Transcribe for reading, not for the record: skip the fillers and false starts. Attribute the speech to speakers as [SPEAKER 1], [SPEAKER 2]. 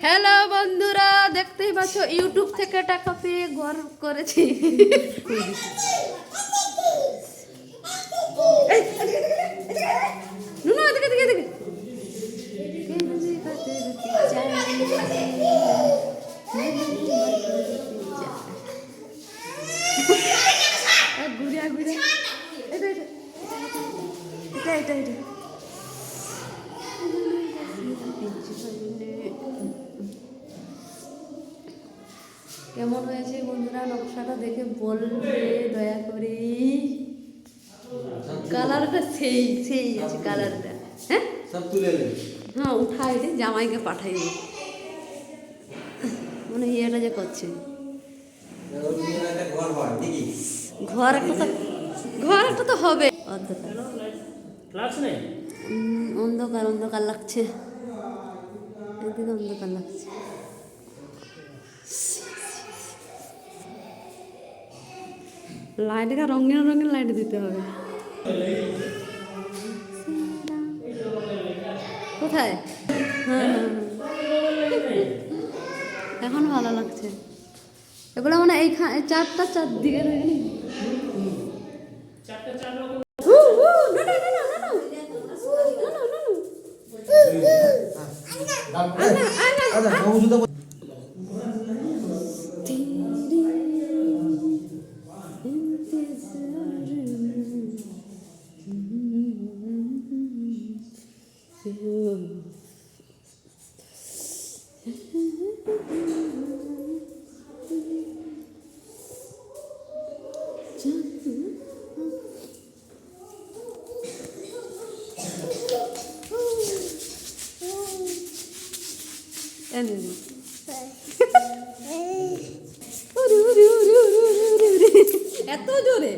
[SPEAKER 1] Hello বন্ধুরা, দেখতেই পাচ্ছ ইউটিউব থেকে টাকা পেয়ে ঘর করেছি। ঘুরিয়া ঘুরিয়া এটা এটা এটা এটা কেমন হয়েছে বন্ধুরা? নকশাটা দেখে বলবে দয়া করে। কালারটা সেই সেই আছে কালারটা। হ্যাঁ
[SPEAKER 2] সব তুলে নে।
[SPEAKER 1] হ্যাঁ, উঠাই দে, জামাইকে পাঠাই দে। মানে ইয়েটা যে করছে
[SPEAKER 2] ঘর হয় নাকি?
[SPEAKER 1] ঘর একটা তো হবে। অন্ধকার
[SPEAKER 3] ক্লাস নেই।
[SPEAKER 1] অন্ধকার অন্ধকার লাগছে, একদিকে অন্ধকার লাগছে। লাইটটা রঙিন রঙিন লাইট দিতে হবে। কোথায়? হ্যাঁ হ্যাঁ এখন ভালো লাগছে এগুলো। মানে এই চারটা চারদিকে এত জোরে